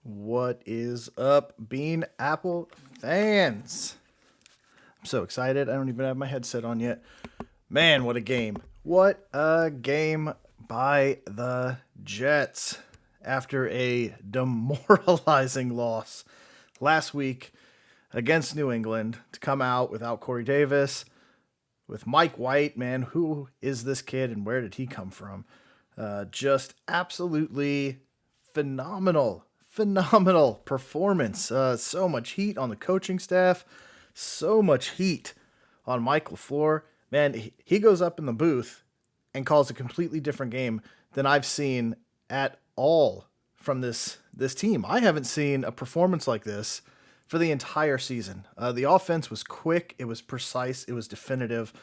What is up, Bean Apple fans? I'm so excited. I don't even have my headset on yet. Man, what a game. What a game by the Jets after a demoralizing loss last week against New England to come out without Corey Davis, with Mike White. Man, who is this kid and where did he come from? Just absolutely phenomenal performance. So much heat on the coaching staff, so much heat on Mike LaFleur. Man, he goes up in the booth and calls a completely different game than I've seen at all from this team. I haven't seen a performance like this for the entire season. The offense was quick, it was precise, it was definitive.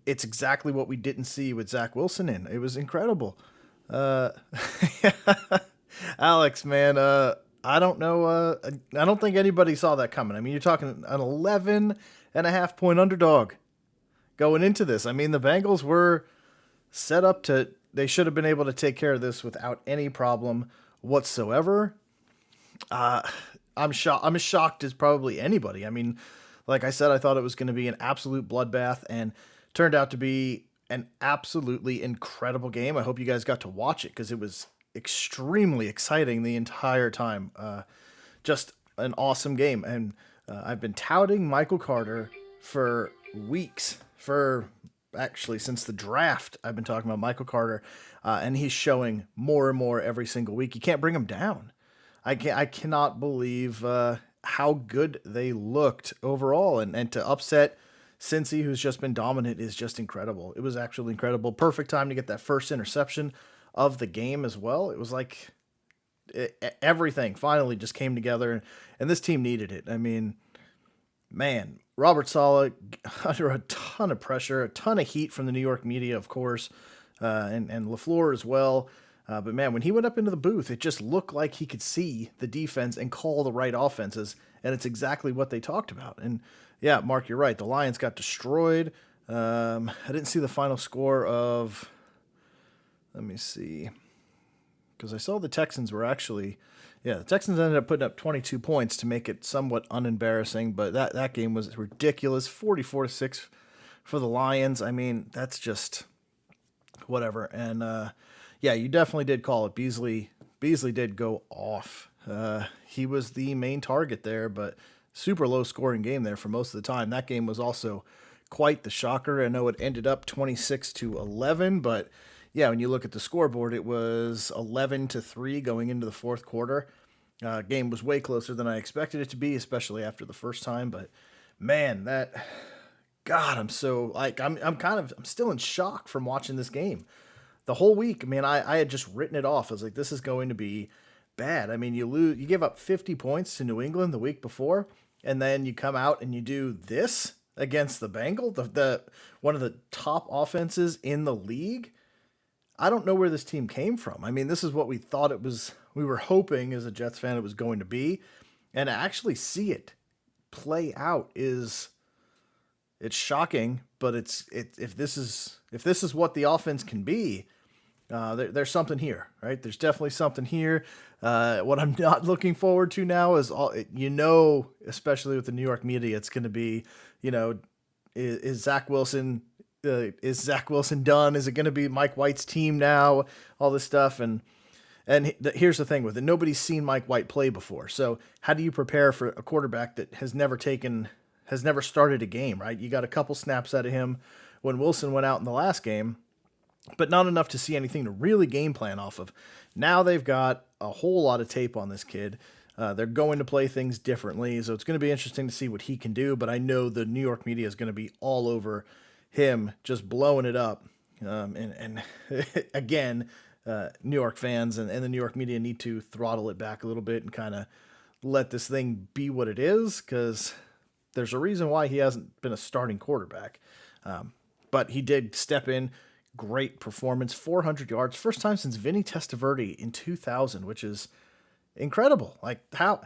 It's exactly what we didn't see with Zach Wilson in. It was incredible. Uh, Alex, man, I don't know. I don't think anybody saw that coming. I mean, you're talking an 11.5 point underdog going into this. I mean, the Bengals were set up to, they should have been able to take care of this without any problem whatsoever. Uh, I'm shocked. I'm as shocked as probably anybody. I mean, like I said, I thought it was going to be an absolute bloodbath and turned out to be an absolutely incredible game. I hope you guys got to watch it because it was extremely exciting the entire time. Just an awesome game. And I've been touting Michael Carter for weeks, for actually since the draft. I've been talking about Michael Carter, and he's showing more and more every single week. You can't bring him down. I cannot believe how good they looked overall, and to upset Cincy, who's just been dominant, is just incredible. It was actually incredible. Perfect time to get that first interception of the game as well. It was like everything finally just came together, and this team needed it. I mean, man, Robert Saleh under a ton of pressure, a ton of heat from the New York media, of course, and LaFleur as well. But man, when he went up into the booth, it just looked like he could see the defense and call the right offenses, and it's exactly what they talked about. And yeah, Mark, you're right. The Lions got destroyed. I didn't see the final score of. Let me see, because I saw the Texans were actually, yeah, the Texans ended up putting up 22 points to make it somewhat unembarrassing, but that game was ridiculous, 44-6 for the Lions. I mean, that's just whatever. And yeah, you definitely did call it. Beasley did go off. He was the main target there, but super low scoring game there for most of the time. That game was also quite the shocker. I know it ended up 26-11, but yeah, when you look at the scoreboard, it was 11-3 going into the fourth quarter. Game was way closer than I expected it to be, especially after the first time. But man, that God, I'm so like I'm still in shock from watching this game the whole week. I mean, I had just written it off. I was like, this is going to be bad. I mean, you give up 50 points to New England the week before, and then you come out and you do this against the Bengals, the one of the top offenses in the league. I don't know where this team came from. I mean, this is what we thought it was. We were hoping as a Jets fan it was going to be, and to actually see it play out is it's shocking. But if this is what the offense can be, there's something here, right? There's definitely something here. What I'm not looking forward to now is especially with the New York media, it's going to be, is Zach Wilson done? Is it going to be Mike White's team now? All this stuff, and here's the thing with it: nobody's seen Mike White play before. So how do you prepare for a quarterback that has never started a game? Right? You got a couple snaps out of him when Wilson went out in the last game, but not enough to see anything to really game plan off of. Now they've got a whole lot of tape on this kid. They're going to play things differently, so it's going to be interesting to see what he can do. But I know the New York media is going to be all over him, just blowing it up. And again, New York fans and the New York media need to throttle it back a little bit and kind of let this thing be what it is, because there's a reason why he hasn't been a starting quarterback. But he did step in. Great performance, 400 yards, first time since Vinny Testaverde in 2000, which is incredible. Like how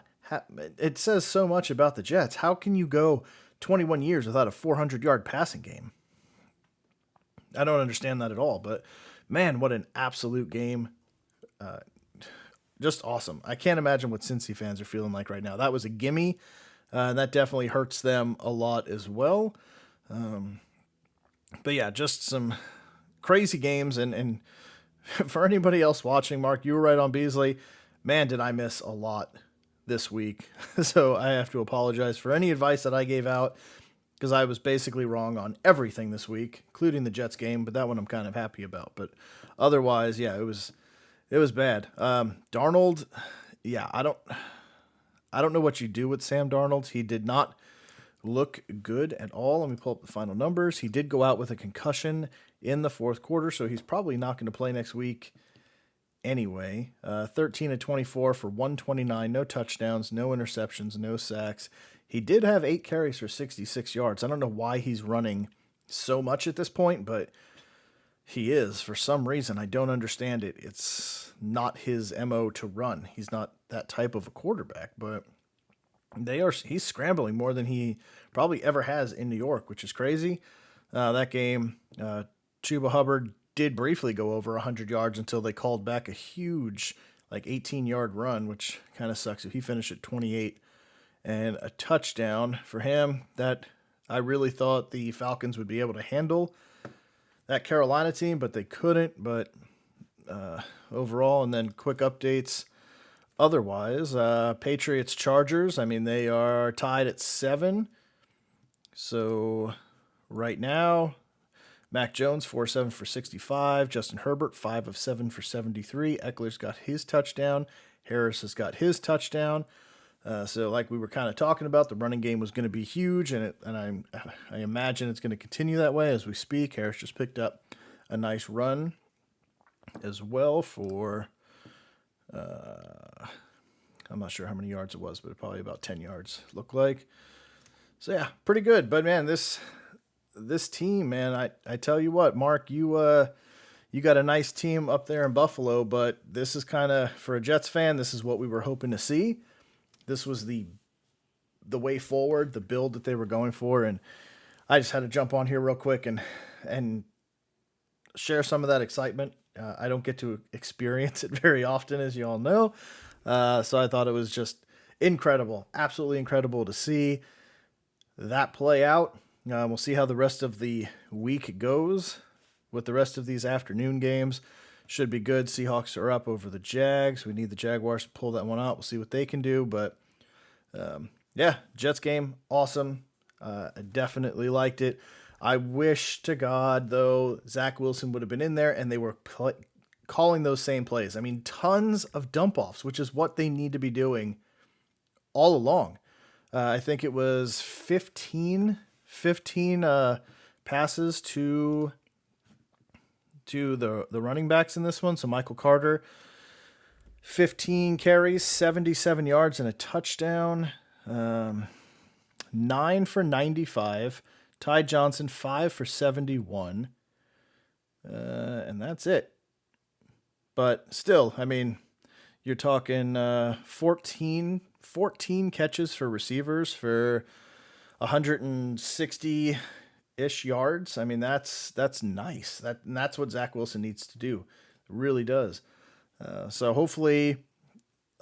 it says so much about the Jets. How can you go 21 years without a 400-yard passing game? I don't understand that at all. But man, what an absolute game. just awesome. I can't imagine what Cincy fans are feeling like right now. That was a gimme. That definitely hurts them a lot as well. But yeah, just some crazy games. And for anybody else watching, Mark, you were right on Beasley. Man, did I miss a lot this week. So I have to apologize for any advice that I gave out because I was basically wrong on everything this week, including the Jets game. But that one I'm kind of happy about. But otherwise, yeah, it was bad. Darnold, yeah, I don't know what you do with Sam Darnold. He did not look good at all. Let me pull up the final numbers. He did go out with a concussion in the fourth quarter, so he's probably not going to play next week anyway. 13 of 24 for 129, no touchdowns, no interceptions, no sacks. He did have 8 carries for 66 yards. I don't know why he's running so much at this point, but he is for some reason. I don't understand it. It's not his MO to run. He's not that type of a quarterback, but he's scrambling more than he probably ever has in New York, which is crazy. That game, Chuba Hubbard did briefly go over 100 yards until they called back a huge, like 18-yard run, which kind of sucks. If he finished at 28 and a touchdown for him, that I really thought the Falcons would be able to handle that Carolina team, but they couldn't. But overall, and then quick updates. Otherwise, Patriots Chargers. I mean, they are tied at 7. So right now, Mac Jones 4-7 for 65. Justin Herbert 5 of 7 for 73. Eckler's got his touchdown. Harris has got his touchdown. So like we were kind of talking about, the running game was going to be huge, and I imagine it's going to continue that way as we speak. Harris just picked up a nice run as well for. I'm not sure how many yards it was, but probably about 10 yards looked like. So yeah, pretty good. But man, this team, man, I tell you what, Mark, you got a nice team up there in Buffalo, but this is kind of, for a Jets fan, this is what we were hoping to see. This was the way forward, the build that they were going for, and I just had to jump on here real quick and share some of that excitement. I don't get to experience it very often, as you all know. So I thought it was just incredible, absolutely incredible to see that play out. We'll see how the rest of the week goes with the rest of these afternoon games. Should be good. Seahawks are up over the Jags. We need the Jaguars to pull that one out. We'll see what they can do. But yeah, Jets game, awesome. I definitely liked it. I wish to God, though, Zach Wilson would have been in there and they were calling those same plays. I mean, tons of dump-offs, which is what they need to be doing all along. I think it was 15 passes to the running backs in this one. So Michael Carter, 15 carries, 77 yards, and a touchdown. 9 for 95. Ty Johnson, 5 for 71. And that's it. But still, I mean, you're talking 14 catches for receivers for 160-ish yards. I mean, that's nice. That's what Zach Wilson needs to do. It really does. So hopefully,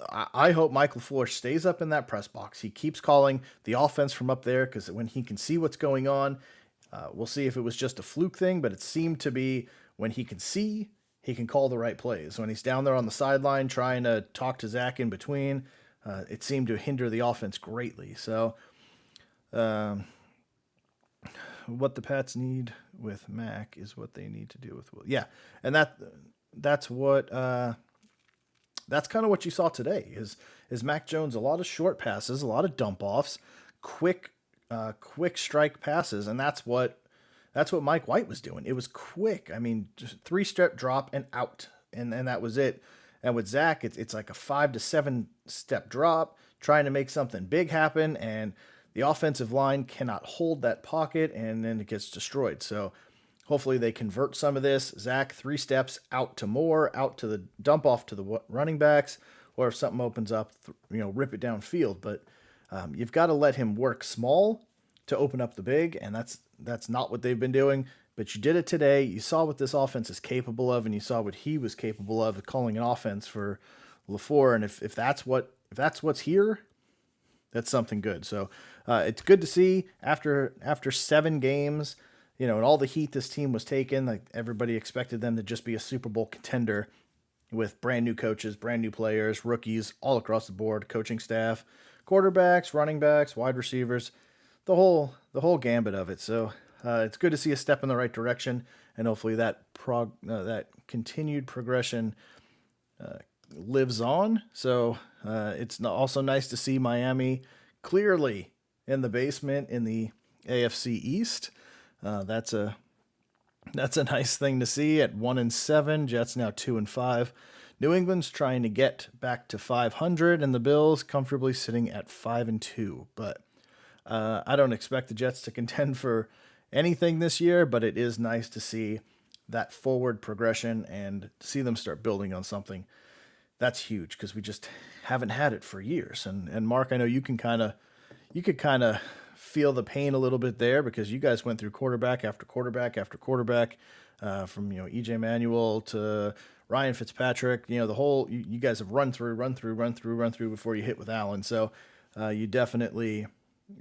I hope Michael LaFleur stays up in that press box. He keeps calling the offense from up there because when he can see what's going on, we'll see if it was just a fluke thing, but it seemed to be when he can see, he can call the right plays. When he's down there on the sideline trying to talk to Zach in between, it seemed to hinder the offense greatly. So what the Pats need with Mac is what they need to do with Will. Yeah, and that's what that's kind of what you saw today is Mac Jones, a lot of short passes, a lot of dump offs, quick strike passes, and that's what Mike White was doing. It was quick. I mean, just 3-step drop and out, and that was it. And with Zach, it's like a 5 to 7 step drop, trying to make something big happen, and the offensive line cannot hold that pocket, and then it gets destroyed. So hopefully they convert some of this. Zach, 3 steps out to more, out to the dump off to the running backs, or if something opens up, rip it downfield. But you've got to let him work small to open up the big, and that's not what they've been doing. But you did it today. You saw what this offense is capable of, and you saw what he was capable of calling an offense for LaFleur, and if that's what's here, that's something good. So it's good to see after 7 games, and all the heat this team was taking. Like everybody expected them to just be a Super Bowl contender with brand new coaches, brand new players, rookies all across the board, coaching staff, quarterbacks, running backs, wide receivers, the whole gambit of it. So it's good to see a step in the right direction, and hopefully that continued progression lives on. So it's also nice to see Miami clearly in the basement in the AFC East. That's a nice thing to see at 1-7. Jets now 2-5. New England's trying to get back to 500, and the Bills comfortably sitting at 5-2. But I don't expect the Jets to contend for anything this year, but it is nice to see that forward progression and see them start building on something. That's huge because we just haven't had it for years. And Mark, I know you could kind of feel the pain a little bit there because you guys went through quarterback after quarterback after quarterback, from EJ Manuel to Ryan Fitzpatrick. The whole you guys have run through before you hit with Allen. So you definitely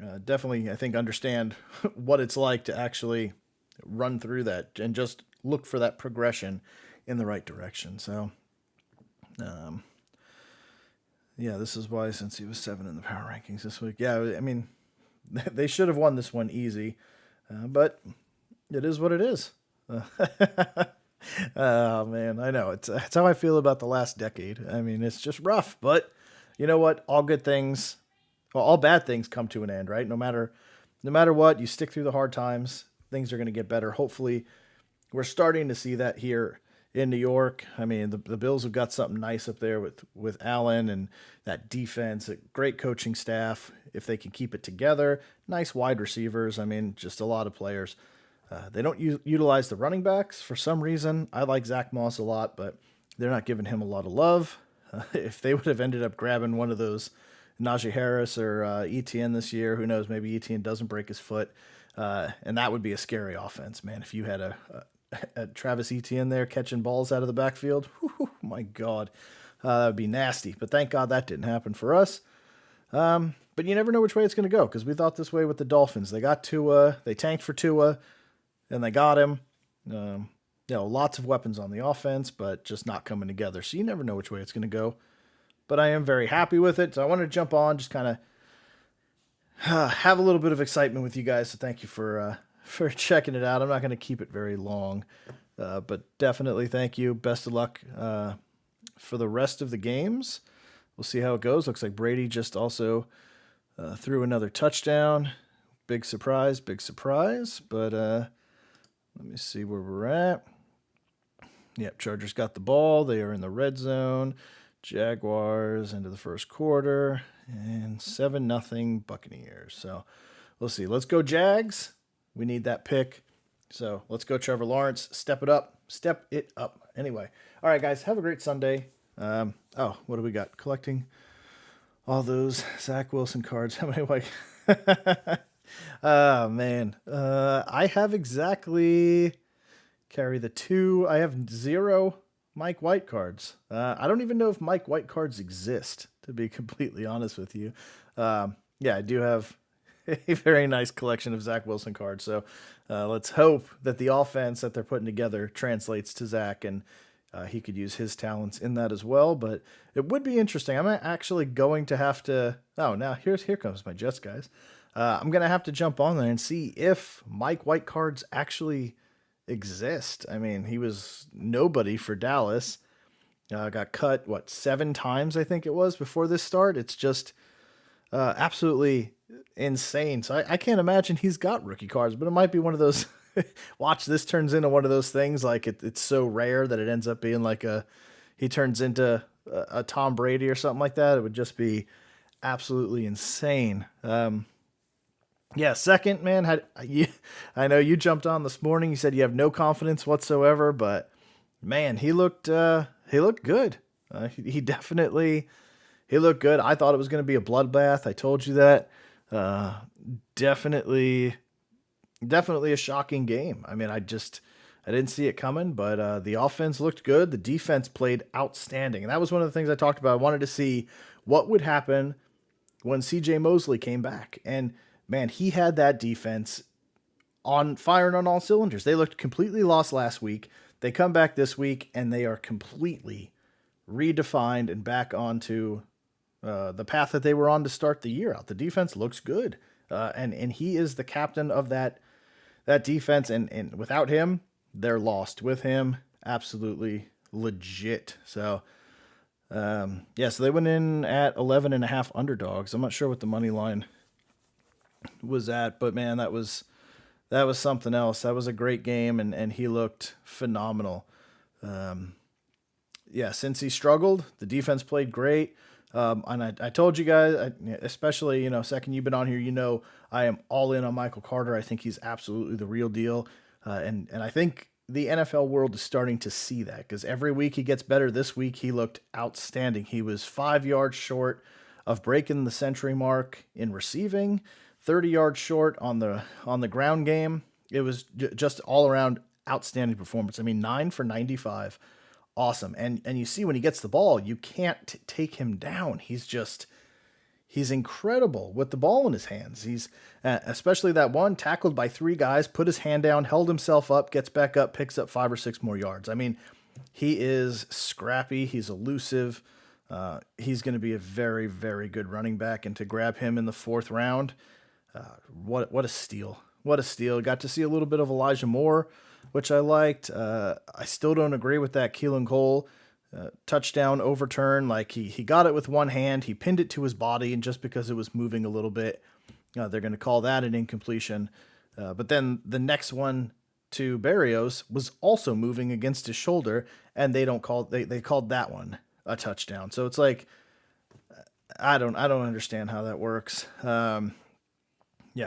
I think understand what it's like to actually run through that and just look for that progression in the right direction. So. Yeah, this is why since he was 7 in the power rankings this week. Yeah, I mean, they should have won this one easy, but it is what it is. Oh man, I know it's how I feel about the last decade. I mean, it's just rough, but you know what? All bad things come to an end, right? No matter what, you stick through the hard times, things are going to get better. Hopefully, we're starting to see that here in New York. I mean, the Bills have got something nice up there with Allen and that defense, a great coaching staff. If they can keep it together, nice wide receivers. I mean, just a lot of players. They don't utilize the running backs for some reason. I like Zach Moss a lot, but they're not giving him a lot of love. If they would have ended up grabbing one of those Najee Harris or ETN this year, who knows, maybe ETN doesn't break his foot. And that would be a scary offense, man. If you had a Travis Etienne there catching balls out of the backfield, whew, my God, that would be nasty. But thank God that didn't happen for us. But you never know which way it's going to go because we thought this way with the Dolphins. They got Tua, they tanked for Tua, and they got him. Lots of weapons on the offense, but just not coming together. So you never know which way it's going to go. But I am very happy with it. So I wanted to jump on, just kind of have a little bit of excitement with you guys. So thank you for checking it out. I'm not going to keep it very long, but definitely thank you. Best of luck for the rest of the games. We'll see how it goes. Looks like Brady just also threw another touchdown. Big surprise. But let me see where we're at. Yep, Chargers got the ball. They are in the red zone. Jaguars into the first quarter. And 7-0 Buccaneers. So we'll see. Let's go Jags. We need that pick. So let's go Trevor Lawrence. Step it up. Anyway. All right, guys. Have a great Sunday. What do we got? Collecting all those Zach Wilson cards. How many like? Oh, man. I have exactly carry the 2. I have 0 Mike White cards. I don't even know if Mike White cards exist, to be completely honest with you. I do have a very nice collection of Zach Wilson cards. So let's hope that the offense that they're putting together translates to Zach and he could use his talents in that as well. But it would be interesting. I'm actually going to have to. Oh, now here comes my Jets, guys. I'm going to have to jump on there and see if Mike White cards actually exist. I mean, he was nobody for Dallas. Got cut, 7 times, I think it was, before this start. It's just absolutely insane. So I can't imagine he's got rookie cards, but it might be one of those. Watch, this turns into one of those things like it's so rare that it ends up being like he turns into a Tom Brady or something like that. It would just be absolutely insane. Second, man, I know you jumped on this morning. You said you have no confidence whatsoever, but man, he looked good. He definitely looked good. I thought it was going to be a bloodbath. I told you that. Definitely a shocking game. I mean, I didn't see it coming, but the offense looked good. The defense played outstanding. And that was one of the things I talked about. I wanted to see what would happen when CJ Mosley came back. And man, he had that defense on firing on all cylinders. They looked completely lost last week. They come back this week and they are completely redefined and back onto the path that they were on to start the year out. The defense looks good, and he is the captain of that defense. And without him, they're lost. With him, absolutely legit. So so they went in at 11.5 underdogs. I'm not sure what the money line was at, but man, that was something else. That was a great game, and he looked phenomenal. Since he struggled, the defense played great. And I told you guys, especially, second you've been on here, I am all in on Michael Carter. I think he's absolutely the real deal. And I think the NFL world is starting to see that because every week he gets better. This week he looked outstanding. He was 5 yards short of breaking the century mark in receiving, 30 yards short on the ground game. It was just all around outstanding performance. I mean, 9 for 95. Awesome. And you see when he gets the ball, you can't take him down. He's incredible with the ball in his hands. He's especially that one tackled by 3 guys, put his hand down, held himself up, gets back up, picks up 5 or 6 more yards. I mean, he is scrappy. He's elusive. He's going to be a very, very good running back. And to grab him in the 4th round, what a steal. What a steal. Got to see a little bit of Elijah Moore, which I liked. I still don't agree with that Keelan Cole touchdown overturn. Like he got it with one hand, he pinned it to his body, and just because it was moving a little bit, they're going to call that an incompletion. But then the next one to Berrios was also moving against his shoulder, and they called that one a touchdown. So it's like I don't understand how that works.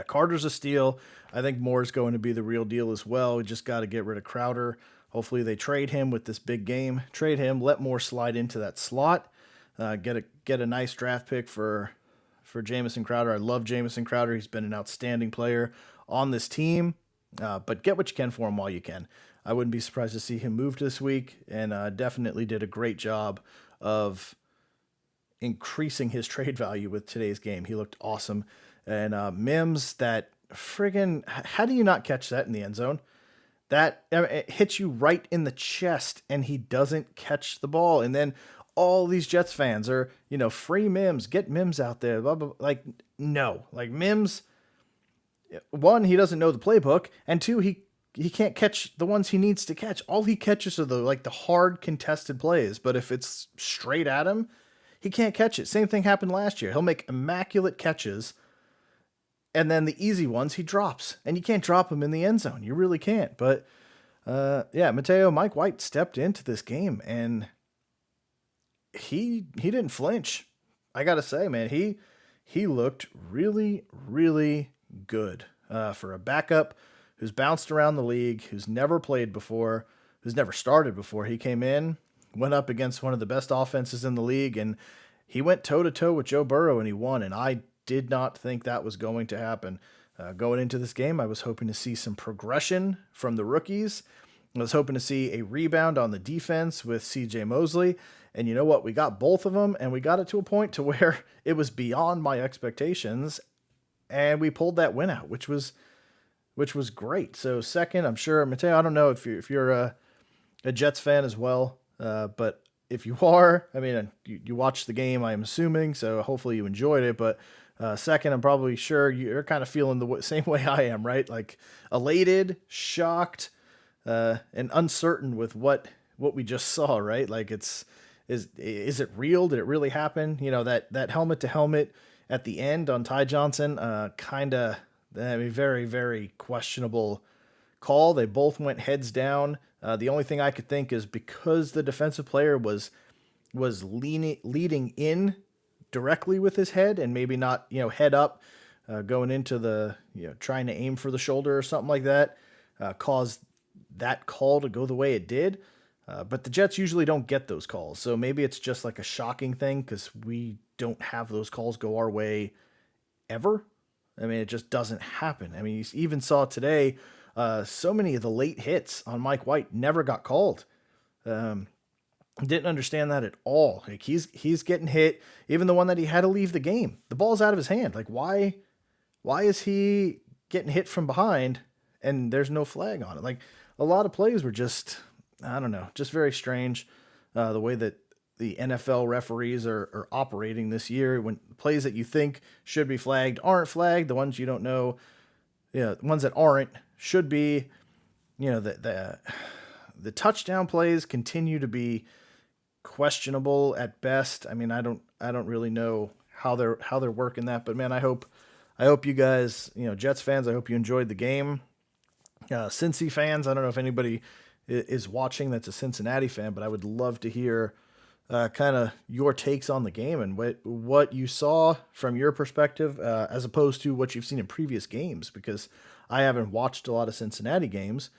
Carter's a steal. I think Moore's going to be the real deal as well. We just got to get rid of Crowder. Hopefully they trade him with this big game. Trade him, let Moore slide into that slot. Get a nice draft pick for Jamison Crowder. I love Jamison Crowder. He's been an outstanding player on this team. But get what you can for him while you can. I wouldn't be surprised to see him move this week, and definitely did a great job of increasing his trade value with today's game. He looked awesome. And Mims, that friggin', how do you not catch that in the end zone? It hits you right in the chest, and he doesn't catch the ball. And then all these Jets fans are, free Mims, get Mims out there. Blah, blah, blah. Like, no. Like, Mims, 1, he doesn't know the playbook, and 2, he can't catch the ones he needs to catch. All he catches are the hard contested plays. But if it's straight at him, he can't catch it. Same thing happened last year. He'll make immaculate catches, and then the easy ones he drops. And you can't drop them in the end zone. You really can't. But, Mike White stepped into this game, and he didn't flinch. I got to say, man, he looked really, really good for a backup who's bounced around the league, who's never played before, who's never started before. He came in, went up against one of the best offenses in the league, and he went toe-to-toe with Joe Burrow, and he won. And I did not think that was going to happen. Going into this game, I was hoping to see some progression from the rookies. I was hoping to see a rebound on the defense with CJ Mosley. And you know what? We got both of them, and we got it to a point to where it was beyond my expectations, and we pulled that win out, which was great. So second, I'm sure, Mateo, I don't know if you're a Jets fan as well, but if you are, I mean, you watched the game, I'm assuming, so hopefully you enjoyed it. But second, I'm probably sure you're kind of feeling the same way I am, right? Like elated, shocked, and uncertain with what we just saw, right? Like is it real? Did it really happen? That helmet to helmet at the end on Ty Johnson, very, very questionable call. They both went heads down. The only thing I could think is because the defensive player was leading in directly with his head and maybe not, head up, going into the, trying to aim for the shoulder or something like that, caused that call to go the way it did. But the Jets usually don't get those calls. So maybe it's just like a shocking thing because we don't have those calls go our way ever. I mean, it just doesn't happen. I mean, you even saw today So many of the late hits on Mike White never got called. Didn't understand that at all. Like he's getting hit, even the one that he had to leave the game. The ball's out of his hand. Like why is he getting hit from behind and there's no flag on it? Like a lot of plays were just, I don't know, just very strange. The way that the NFL referees are operating this year, when plays that you think should be flagged aren't flagged, the ones you don't know, the ones that aren't should be. The touchdown plays continue to be questionable at best. I mean, I don't really know how they're working that, but man, I hope you guys, Jets fans, I hope you enjoyed the game. Cincy fans, I don't know if anybody is watching that's a Cincinnati fan, but I would love to hear kind of your takes on the game and what you saw from your perspective, as opposed to what you've seen in previous games, because I haven't watched a lot of Cincinnati games.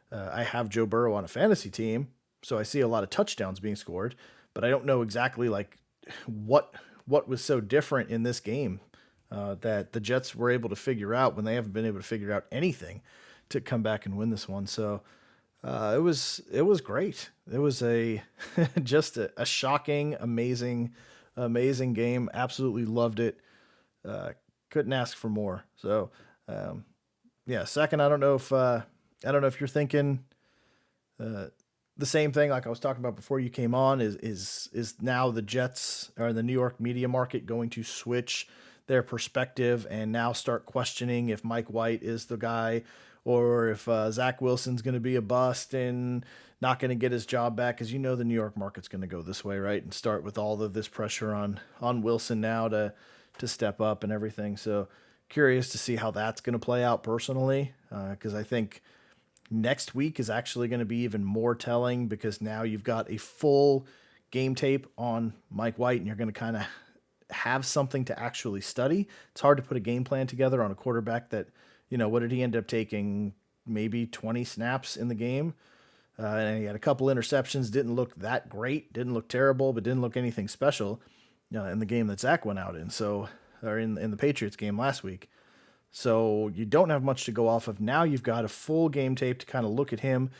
I have Joe Burrow on a fantasy team, so I see a lot of touchdowns being scored, but I don't know exactly like what what was so different in this game that the Jets were able to figure out when they haven't been able to figure out anything to come back and win this one. So it was great. It was a just a shocking, amazing game. Absolutely loved it. Couldn't ask for more. So yeah, second, I don't know if you're thinking the same thing like I was talking about before you came on. Is now the Jets or the New York media market going to switch their perspective and now start questioning if Mike White is the guy, or if Zach Wilson's going to be a bust and not going to get his job back? Because the New York market's going to go this way, right? And start with all of this pressure on Wilson now to step up and everything. So curious to see how that's going to play out personally, because I think next week is actually going to be even more telling, because now you've got a full game tape on Mike White and you're going to kind of have something to actually study. It's hard to put a game plan together on a quarterback that, what did he end up taking? Maybe 20 snaps in the game. And he had a couple interceptions, didn't look that great, didn't look terrible, but didn't look anything special in the game that Zach went out in. So, or in the Patriots game last week. So you don't have much to go off of. Now you've got a full game tape to kind of look at him,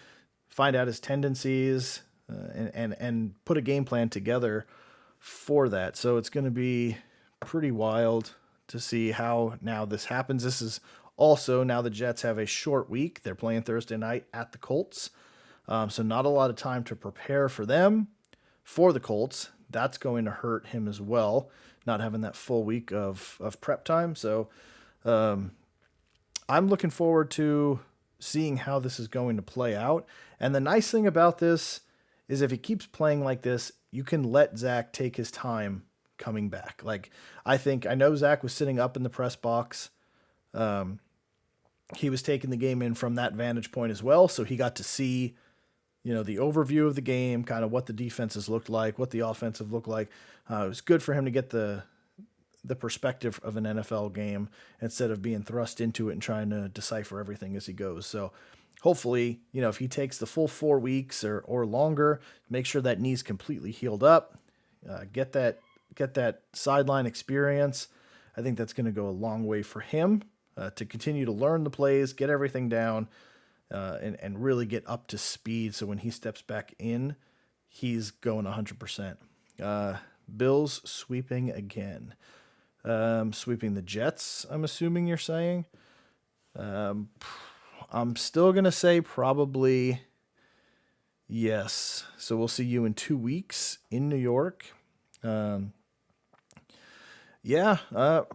find out his tendencies, and put a game plan together for that. So it's going to be pretty wild to see how now this happens. This is also now the Jets have a short week. They're playing Thursday night at the Colts. So not a lot of time to prepare for them. For the Colts, that's going to hurt him as well, not having that full week of prep time. So I'm looking forward to seeing how this is going to play out. And the nice thing about this is if he keeps playing like this, you can let Zach take his time coming back. Like, I know Zach was sitting up in the press box. He was taking the game in from that vantage point as well. So he got to see, the overview of the game, kind of what the defenses looked like, what the offensive looked like. It was good for him to get the perspective of an NFL game instead of being thrust into it and trying to decipher everything as he goes. So hopefully, if he takes the full 4 weeks or longer, make sure that knee's completely healed up, get that sideline experience. I think that's going to go a long way for him to continue to learn the plays, get everything down, and really get up to speed. So when he steps back in, he's going 100%. Bills sweeping again. Sweeping the Jets, I'm assuming you're saying. I'm still going to say probably yes. So we'll see you in 2 weeks in New York. Yeah,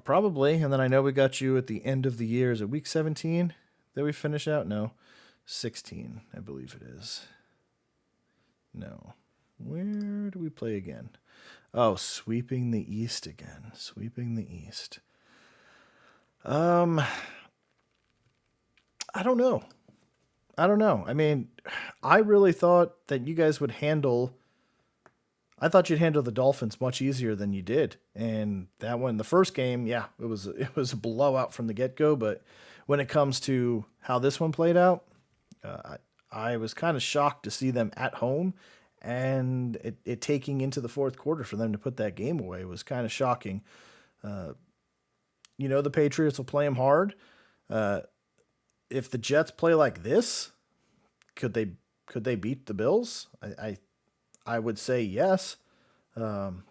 probably. And then I know we got you at the end of the year. Is it week 17 that we finish out? No, 16, I believe it is. No. Where do we play again? Oh, sweeping the East again. Sweeping the East. I don't know. I mean, I really thought that you guys would I thought you'd handle the Dolphins much easier than you did. And that one, the first game, yeah, it was a blowout from the get-go. But when it comes to how this one played out, I was kind of shocked to see them at home, and it taking into the fourth quarter for them to put that game away was kind of shocking. The Patriots will play them hard. if the Jets play like this, could they beat the Bills? I would say yes. Um,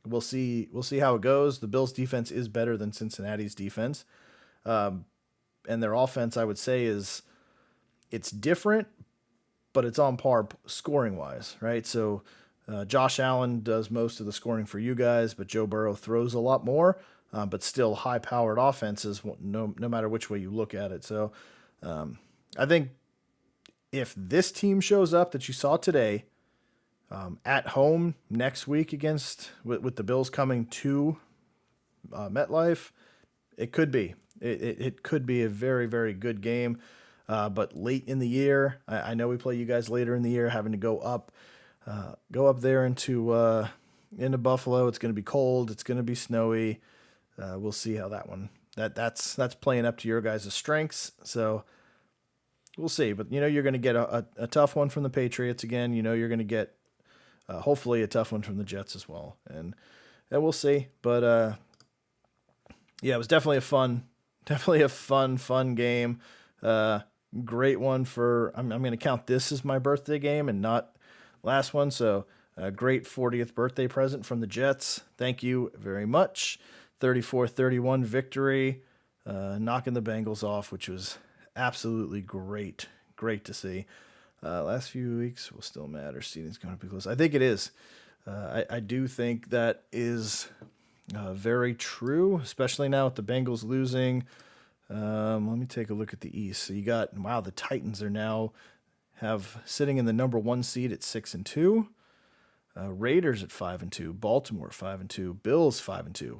we'll see how it goes. The Bills defense is better than Cincinnati's defense. Um, and their offense, I would say, is it's different, but it's on par scoring wise, right? So Josh Allen does most of the scoring for you guys, but Joe Burrow throws a lot more, but still high powered offenses, no matter which way you look at it. So I think if this team shows up that you saw today at home next week against with the Bills coming to MetLife, it could be. It could be a very, very good game. But late in the year, I know we play you guys later in the year, having to go up there into Buffalo. It's going to be cold. It's going to be snowy. We'll see how that one. That's playing up to your guys' strengths. So we'll see. But you're going to get a tough one from the Patriots again. You're going to get hopefully a tough one from the Jets as well. And we'll see. But yeah, it was definitely a fun game. Great one for, I'm going to count this as my birthday game and not last one. So a great 40th birthday present from the Jets. Thank you very much. 34-31 victory, knocking the Bengals off, which was absolutely great. Great to see. Last few weeks will still matter. Seeding's going to be close. I think it is. I do think that is very true, especially now with the Bengals losing. Let me take a look at the East. So you got, the Titans are now sitting in the number 1 seed at 6-2. Raiders at 5-2. Baltimore 5-2. Bills 5-2.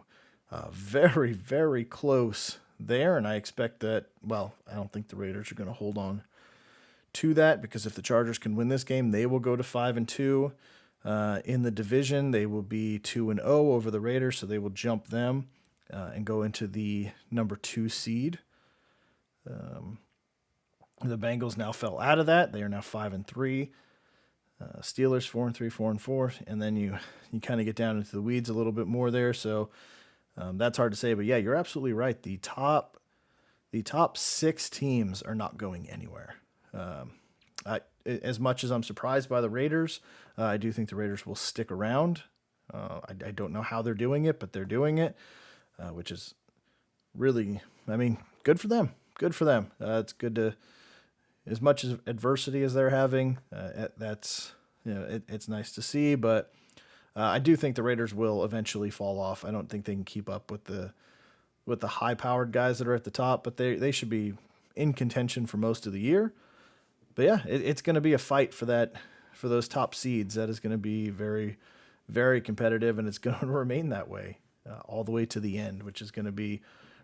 Very, very close there, and I expect that. Well, I don't think the Raiders are going to hold on to that, because if the Chargers can win this game, they will go to 5-2. In the division, they will be 2-0 over the Raiders, so they will jump them. And go into the number 2 seed. The Bengals now fell out of that. They are now 5-3. Steelers 4-3, 4-4, and then you kind of get down into the weeds a little bit more there. So that's hard to say, but yeah, you're absolutely right. The top 6 teams are not going anywhere. As much as I'm surprised by the Raiders, I do think the Raiders will stick around. I don't know how they're doing it, but they're doing it. Which is really, good for them. Good for them. It's good to, as much as adversity as they're having, that's, it's nice to see. But I do think the Raiders will eventually fall off. I don't think they can keep up with the high-powered guys that are at the top, but they should be in contention for most of the year. But yeah, it's going to be a fight for those top seeds. That is going to be very, very competitive, and it's going to remain that way. All the way to the end, which is going to be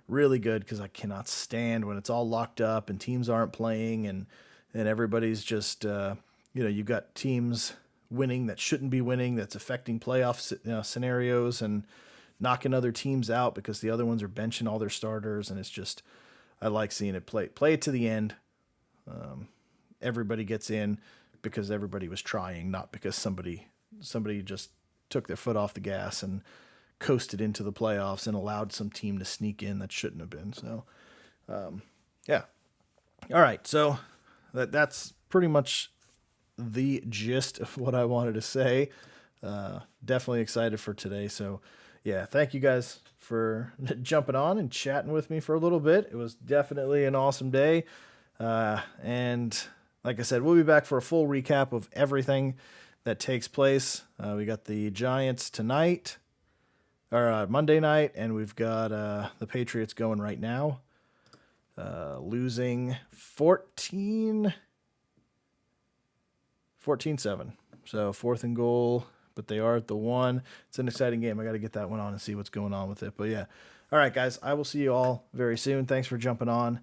really good, because I cannot stand when it's all locked up and teams aren't playing and everybody's just, you've got teams winning that shouldn't be winning, that's affecting playoff scenarios and knocking other teams out because the other ones are benching all their starters. And it's just, I like seeing it play it to the end. Everybody gets in because everybody was trying, not because somebody just took their foot off the gas and coasted into the playoffs and allowed some team to sneak in that shouldn't have been. So, yeah. All right. So that's pretty much the gist of what I wanted to say. Definitely excited for today. So yeah, thank you guys for jumping on and chatting with me for a little bit. It was definitely an awesome day. And like I said, we'll be back for a full recap of everything that takes place. We got the Giants tonight, or Monday night, and we've got the Patriots going right now, losing 14-7. So 4th and goal, but they are at the 1. It's an exciting game. I got to get that one on and see what's going on with it. But yeah, all right, guys, I will see you all very soon. Thanks for jumping on.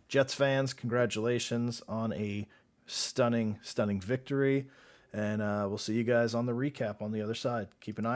Jets fans, congratulations on a stunning victory. And we'll see you guys on the recap on the other side. Keep an eye